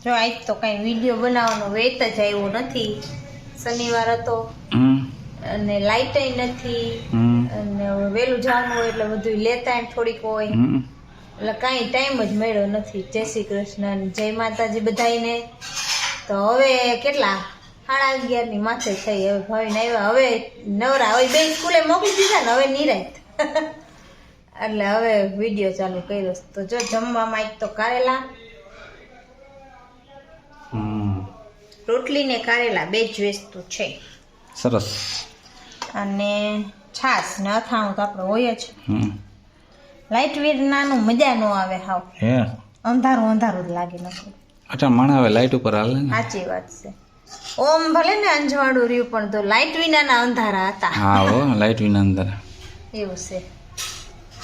જો આજ તો કઈ વિડીયો બનાવવાનો વેત જ આવ્યો નથી. શનિવાર હતો અને લાઇટ નથી અને વહેલું જવાનું હોય એટલે બધું લેતા થોડીક હોય એટલે કાંઈ ટાઈમ જ મળ્યો નથી. જય શ્રી કૃષ્ણ, જય માતાજી બધાને. તો હવે કેટલા 11:30 ની માથે થઈ. હવે ભાઈને આવ્યા, હવે નવરા, હવે બે સ્કૂલે મોકલી દીધા ને હવે નિરાંત એટલે હવે વિડીયો ચાલુ કર્યો. તો જો જમવામાં એક તો કારેલા, રોટલી ને કારેલા બે જ વસ્તુ છે. સરસ. અને છાસ ને અથાણું તો આપણે હોય જ. લાઈટ વિનાનું મજા ન આવે. હાવ હે અંધારું અંધારું જ લાગે નથી. અચ્છા માણા હવે લાઈટ ઉપર હાલે ને. સાચી વાત છે. ઓમ ભલે ને અંજવાળું રહ્યું પણ તો લાઈટ વિનાના અંધારા હતા. હા હો, લાઈટ વિના અંદર એવું છે.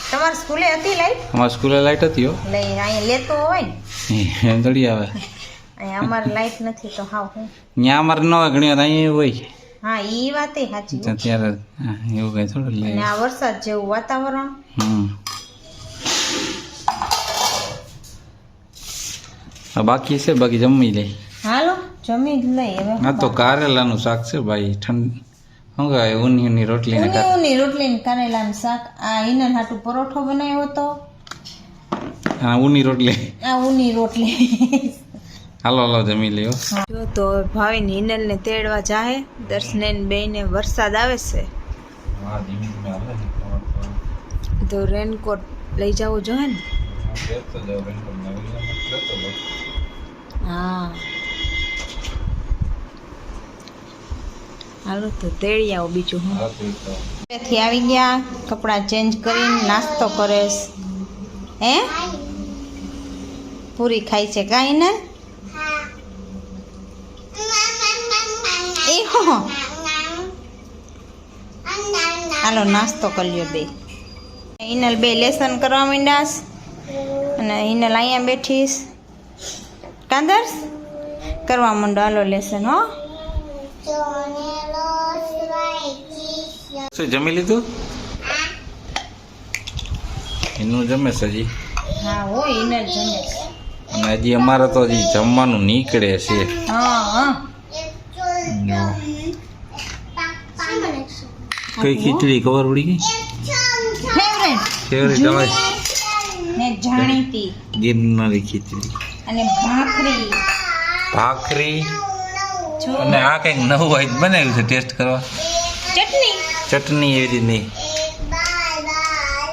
તમારી સ્કૂલે હતી લાઈટ? અમારી સ્કૂલે લાઈટ હતી હો. લઈ અહીંયા લેતો હોય ને એમ થોડી આવે. અહીંયા અમારે લાઈટ નથી તો હાવ હું ત્યાં અમારે ન હોય, ઘણી વાર અહીંયા હોય. હા ઈ વાત એ સાચી. ત્યારે એવું કઈ થોડું લે. અને આ વરસાદ જેવું વાતાવરણ. બાકી છે, બાકી જમી લે. હાલો જમી જ લઈ હવે. હા તો કારેલાનું શાક છે ભાઈ. ઠંડ શું કહેવાય, ઊની રોટલી ને ઊની રોટલી ને કારેલાનું શાક. આ ઈના હાટુ પરોઠો બનાવ્યો હતો. હા ઊની રોટલી. આ ઊની રોટલી. હાલો હાલો જમી લ્યો. જો તો ભાવિન હિનલ ને તેડવા જાહે. દર્શને બેને વરસાદ આવે છે તો રેનકોટ લઈ જવું જોઈએ ને. હા હાલો તો તેડી આવો. બીજું હું થી આવી ગયા, કપડાં ચેન્જ કરીને નાસ્તો કરે. હે પૂરી ખાઈ છે કાંઈ ને? એ હો હાલો નાસ્તો કરી લ્યો બે. હિનલ બે લેસન કરવા માંડ્યાસ અને હિનલ અહીંયા બેઠીશ. કાંદર્સ કરવા માંડો. હાલો લેસન હો. જમી લીધું? એનું જમે છે હજી. હા હો હિનલ જમે. અને હજી અમારે તો હજી જમવાનું નીકળે છે. હા હા કઈ ખીચડી ખબર પડી ગઈ? ફેવરેટ હવે ને જાણીતી ગિરનારી ખીચડી અને ભાખરી અને આ કંઈક નવું હોય બનાવ્યું છે ટેસ્ટ કરવા. ચટણી એવી રીતની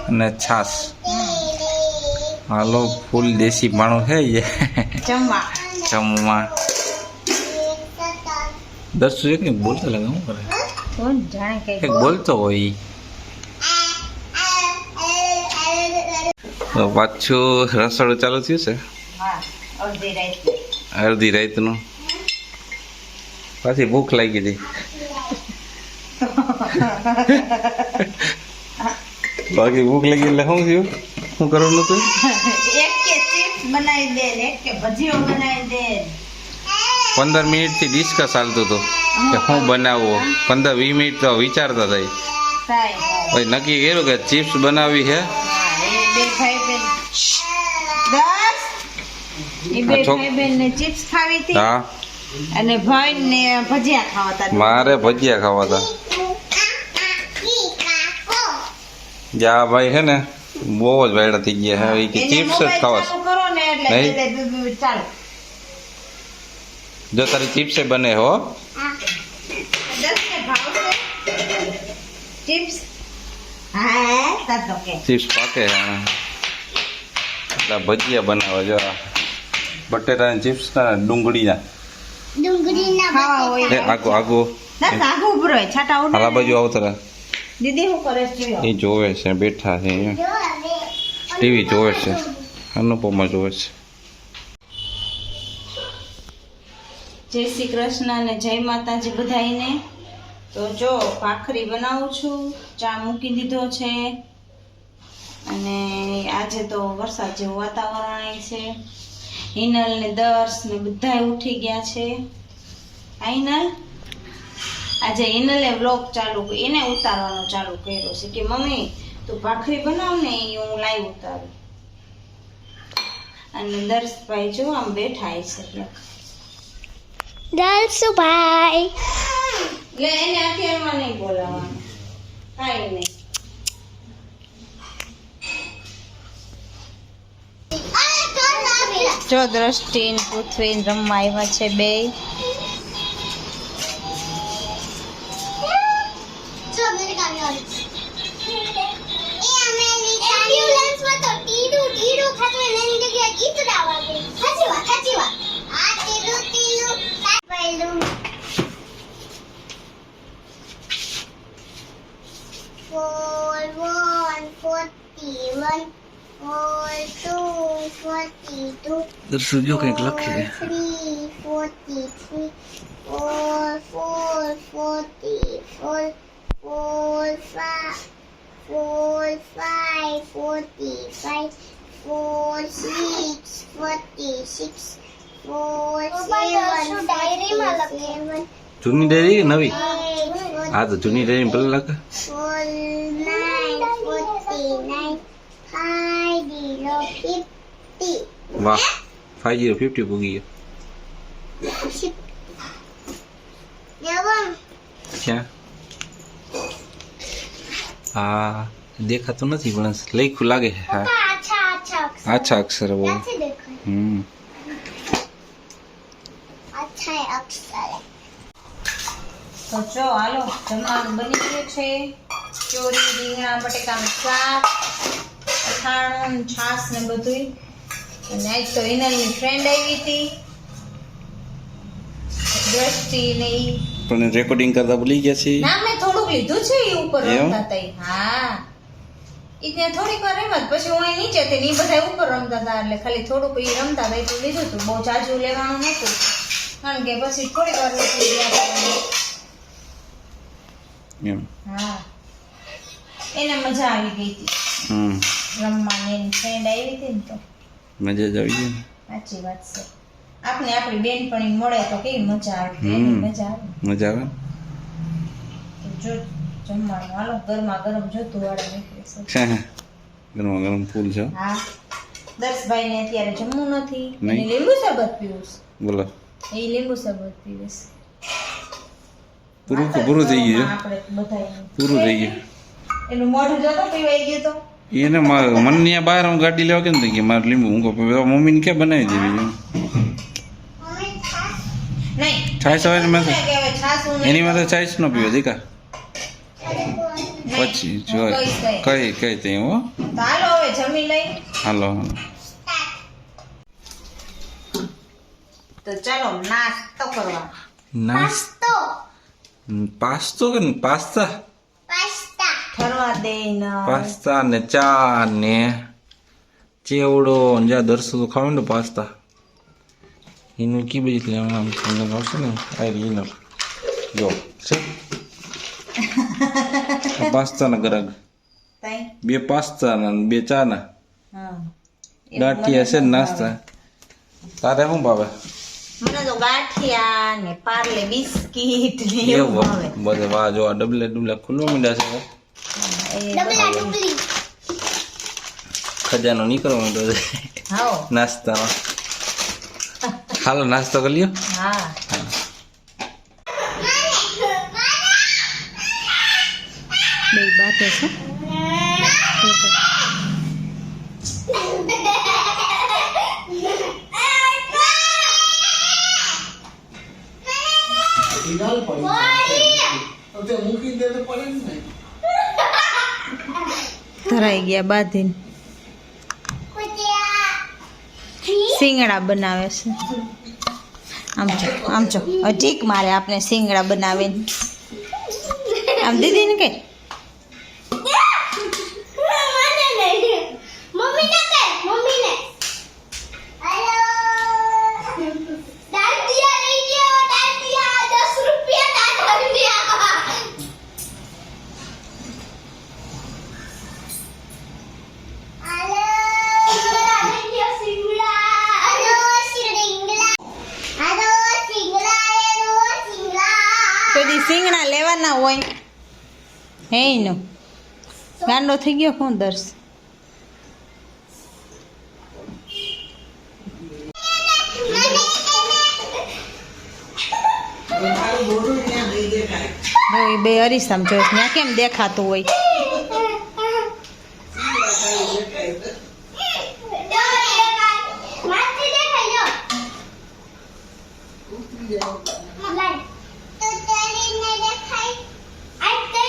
અને છાસ. હાલો ફૂલ દેશી પાણું છે જમવા. દર્શુ એક કંઈક બોલતો લાગે. શું કરે? કોણ જાણે કંઈક બોલતો હોય. તો પાછું રસોડું ચાલુ થયું છે. અડધી રાતનું. પાછી ભૂખ લાગી હતી. બાકી ભૂખ લાગી એટલે શું થયું? શું કરવાનું હતું? એક કે ચિપ્સ બનાવી દે, એક કે ભજીયો બનાવી દે. 15 મિનિટથી ડિસ્કસ ચાલતું હતું કે શું બનાવવું. 15-20 મિનિટ તો વિચારતા થાય. પછી નક્કી કર્યું કે ચિપ્સ બનાવવી છે. ચિપ્સ ખાવી હતી હા અને ભાઈ ને ભજીયા ખાવા. મારે ભજીયા ખાવા હતા. જા ભાઈ છે ને બહુ જ વાયડા થઈ ગયા છે કે ચિપ્સ જ ખાવા. જો તારી ચિપ્સ બને હો. ચિપ્સ પાકે એટલે ભજીયા બનાવે. જો બટેટાની ચિપ્સ ના ડુંગળીના આગો હાલા બાજુ આવતા. દીદી શું કરે છે? એ જોવે છે, બેઠા છે ટીવી જોવે છે. અનુપમા જોવે છે. જય શ્રી કૃષ્ણ અને જય માતાજી બધાઈને. તો જો ભાખરી બનાવું છું, ચા મૂકી દીધો છે અને આજે તો વરસાદ જેવું વાતાવરણ છે. હિનલ ને દર્શ ને બધા ઉઠી ગયા છે. હિનલ આજે હિનલે વ્લોગ ચાલુ, એને ઉતારવાનો ચાલુ કર્યો છે કે મમ્મી તું ભાખરી બનાવ ને એ હું લાઈવ ઉતારું. અને દર્શભાઈ જો આમ બેઠા છે એટલે દર્શુભાઈ એટલે એને અત્યારમાં નહીં બોલાવવાનું, કાંઈ નહીં. જો દ્રષ્ટિ ને પૃથ્વી રમવા આવ્યા છે બે. દર્શુ જો કંઈક લખે છે. 46 જૂની ડાયરી કે નવી? હા તો જૂની ડાયરી પેલા લખે. 49 વાહ 5050 પૂગી ગયો. ક્યાં? હા દેખાતું નથી પણ લખ્યું લાગે છે. હા આછા અક્ષર બહુ. તો જો હાલો જમવાનું બની ગયું છે. ચોરી, રીંગણા, બટેકાનું શાક, અથાણું, છાશ ને બધું. અને આજ તો હિનલની ફ્રેન્ડ આવી હતી દ્રષ્ટિ ને ઈ. પણ રેકોર્ડિંગ કરતા ભૂલી ગયા છે. ના મેં થોડુંક લીધું છે ઈ ઉપર એમ? રમતા હતા ઈ. હા ઈ ત્યાં થોડીક વાર રમત પછી હું અહીં નીચે હતી ને ઈ બધા ઉપર રમતા હતા એટલે ખાલી થોડુંક ઈ રમતા હતા એટલું લીધું હતું. બહુ જાજુ લેવાનું નતું કારણ કે પછી થોડીક વાર નીકળી ગયા હતા. એમ. હા એને મજા આવી ગઈ હતી રમવાની. એની ફ્રેન્ડ આવી હતી ને તો મજા જ આવી ગઈ ને. સાચી વાત છે. આપણે આપણી બેનપણી મળે તો કેવી મજા આવે. એની મજા આવે. મજા આવે. તો જો જમવાનું હાલો ગરમા ગરમ જોતું વાળા નીકળે છે. ગરમા ગરમ ફૂલ છે. હા દર્શભાઈ ને અત્યારે જમવું નથી. નહીં. એને લીંબુ શરબત પીવું છે. બોલો એ લીંબુ શરબત પીવે છે. પૂરું થઈ ગયું. આપણે બધાય પૂરું થઈ ગયું. એનું મોઢું જોતો પીવાઈ ગયું તો એને મને બહાર હું ગાડી લેવા કેમ થઈ ગઈ મારે લીંબુ હું મમ્મીને ક્યાં બનાવી દેવી નહીં છાશ આવે ને મેં કે હવે છાશ હું નહીં એની માટે છાશ ન પીવો દીકા પછી જો કઈ તઈ હો. તો હાલો હવે જમી લઈ. હાલો તો ચાલો નાસ્તો કરવા. પાસ્તો કે પાસ્તા ફરવા દે ને પાસ્તા ને ચા ને ચેવડો ને જ્યાં દર્શો તો ખાવ ને પાસ્તા એનું કી બધી લેવાનું આમ તમને આવશે ને આ રીનો જો છે પાસ્તા ના ગરગ તઈ 2 પાસ્તા ના 2 ચા ના હા ગાંઠિયા છે ને નાસ્તા. તારે શું ભાવે? મને તો ગાંઠિયા ને પાર્લે બિસ્કિટ ને એવું એવું ભાવે. બધે વાહ જો આ ડબલે ખુલ્લો મીંડા છે ખજાનો નીકળવા માંડ્યો છે હાઓ નાસ્તામાં. હાલો નાસ્તો કરી લ્યો. હા બે બાતે છે. ધરાઈ ગયા બાંધીને. સિંગડા બનાવે છે. આમ જો ઠીક મારે આપણે સિંગડા બનાવે આમ દીદી ને કઈ સિંગડા લેવાના હોય હે નો ગાંડો થઈ ગયો કોણ દર્શ એ બે અરીસામ જોઈશ ત્યાં કેમ દેખાતું હોય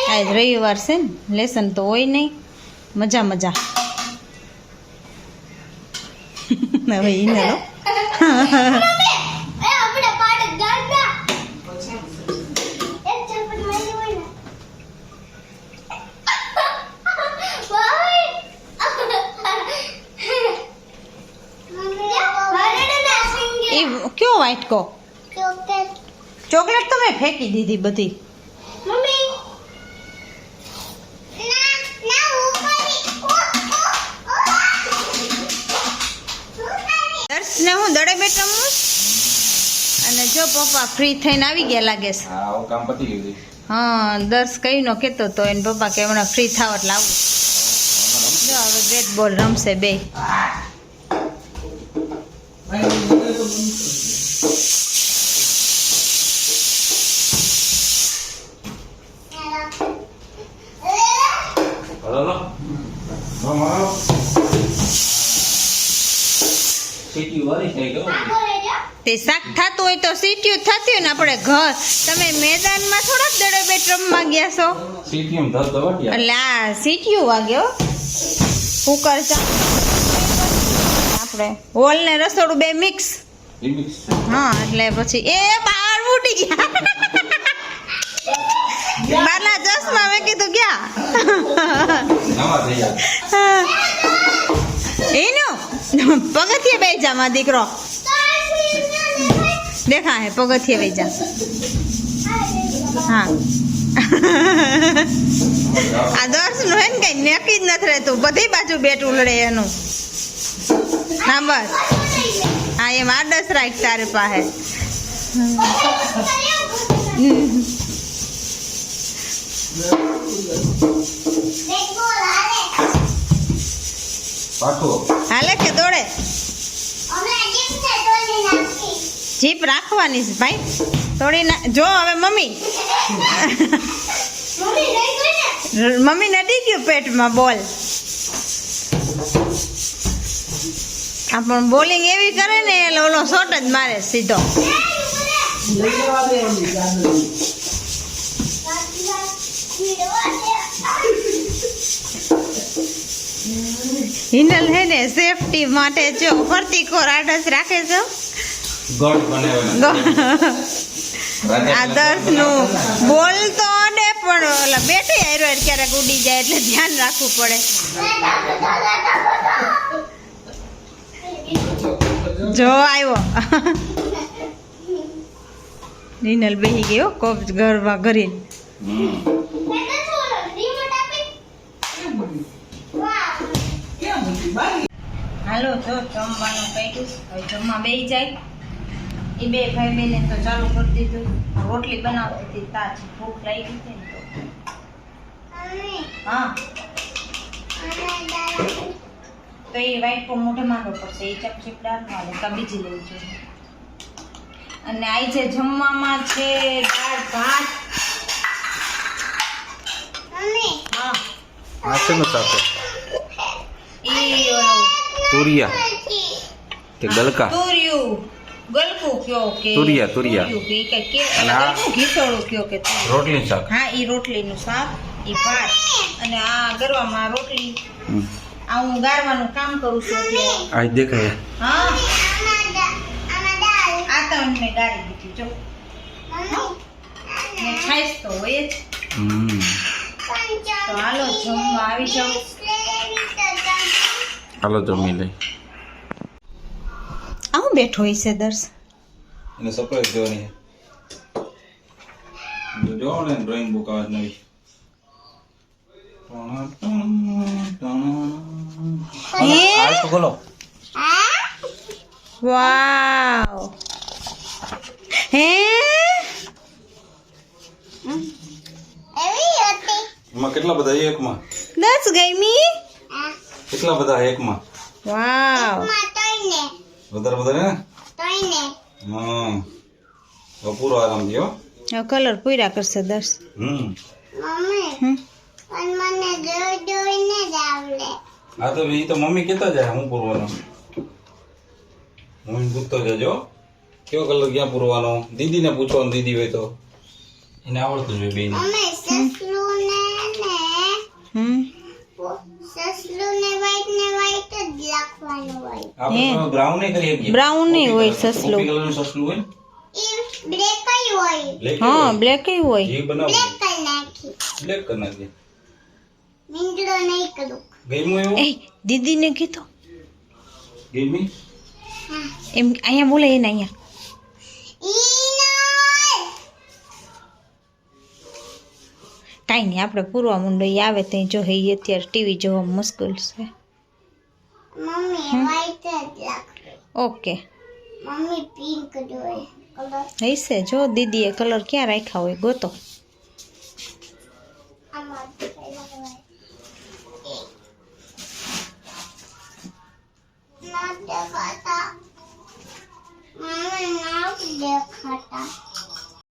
આજ રવિવાર છે ને લેસન તો હોય નહીં મજા મજા હવે ઈને લો એ કયો વાટકો ચોકલેટ તો મેં ફેંકી દીધી બધી દર્શને હું દડે બેટ રમું અને જો પપ્પા ફ્રી થઈને આવી ગયા લાગે છે હા હું કામ પતી ગયું હા દર્શ કઈ નો કેતો તો એને પપ્પા કે હમણાં ફ્રી થાવ એટલે આવું જો હવે બેટ બોલ રમશે બે હલો મારો સીટી વાળી થઈ ગયો તે શાક થતું હોય તો સીટીયું થતી હોય ને આપણે ઘર તમે મેદાનમાં થોડાક દડે બેટ રમવા ગયા છો સીટી એમ ધર દવાટિયા એટલે આ સીટીયું વાગ્યો કુકર ચા આપણે હોલ ને રસોડું બે મિક્સ લિમિક્સ હા એટલે પછી એ બહાર ઉડી ગયા બારના ચશ્મા મેં કીધું ગયા નવા થઈ ગયા એનો પગથિયે બેસી જા માં દીકરો દેખા હે પગથિયે બેસી જા હા આ દર્શનું હે ને કઈ નક્કી જ નથી રહેતું બધી બાજુ બેટ ઉલડે એનું હા બસ હા એમ આડસ રાખ તારે પાસે પાછો હાલે કે દોડે જીપ રાખવાની છે ભાઈ થોડી ના જો હવે મમ્મી મમ્મી નડી ગયું પેટમાં બોલ આ પણ બોલિંગ એવી કરે ને એટલે ઓલો શોટ જ મારે સીધો હિનલ હે ને સેફટી માટે જો ફરતી કોર આડસ રાખે છે ગોળ બનાવ્યો આ દર્શનું બોલ તો અડે પણ ઓલા બેઠે હારો ક્યારેક ઉડી જાય એટલે ધ્યાન રાખવું પડે જો આવ્યો નીનલ બેહી ગયો કોપ ઘરમાં ઘરીને હાલો જો જમવાનું કાઢ્યું હવે જમવા બેસી જાય એ બે ભાઈ બેને તો ચાલુ કરી દીધું રોટલી બનાવતી હતી તાજ ભૂખ લાગી હતી ને તો હા તો એ વાઈટ પર મોઢે માંડવો પડશે એ ચપચીપ દાળ માં કા બીજી લેવી જોઈએ અને આજે જમવામાં છે દાળ ભાત હા આ શેનું સાથે ઈ તુરિયા કે ગલકા તુરિયું ગલકું કયો કે તુરિયા કે કે ગલકું ઘીસોડું કયો કે રોટલી શાક હા ઈ રોટલીનું શાક ઈ ભાત અને આ ગરવામાં રોટલી આ હું ગારવાનું કામ કરું છું એટલે આજ દેખાય હા આ તો મેં ગાળી દીધી જો ને ખાઈશ તો હોય જ તો હાલો જમવા આવી જાઓ હાલો જમી લઈ આવું બેઠો હોય છે દર્શ એને સરપ્રાઈઝ દેવાની છે જો ને ડ્રોઈંગ બુક આવે નવી આ તો બોલો વાવ હે એમાં કેટલા બધા એકમાં દસ ગઈમી કેટલા બધા એકમાં વાવ વધારે વધારે ને હા તો પૂરો આરામ થયો હવે કલર પૂરા કરશે દર્શ. મમ્મી હમ પણ મને જોઈને જ આવડે. હા તો એ તો મમ્મી કહેતા જાય હું પૂરવાનો. મમ્મી પૂછતો જજો કયો કલર ક્યાં પૂરવાનો. દીદીને પૂછવાનું, દીદી હોય તો એને આવડતું જોઈએ બેને. મમ્મી સસલું ને હમ સસલું ને white જ લખવાનું હોય. આપણે બ્રાઉન ને કરી શકીએ. બ્રાઉન નહીં હોય સસલું. કોફી કલરનું સસલું હોય ને એ બ્લેક જ હોય. બ્લેક હા બ્લેક હોય. એ બનાવો બ્લેક કરી નાખી. બ્લેક કરી નાખીએ. મીંડળો નહીં કરું. ગમ્યું એવું? એ દીદીને કીધો ગમી? એમ અહીંયા બોલે એને અહીંયા. કાંઈ નહીં આપણે પૂરવા માંડો એ આવે ત્યાં જો એ અત્યારે ટીવી જોવા મુશ્કેલ છે. મમ્મી white જ લખ. ઓકે મમ્મી પિંક જોઈએ કલર. હશે જો દીદીએ કલર ક્યાં રાખ્યા હોય ગોતો. આમાં ના દેખાતા. મમ્મી ના દેખાતા.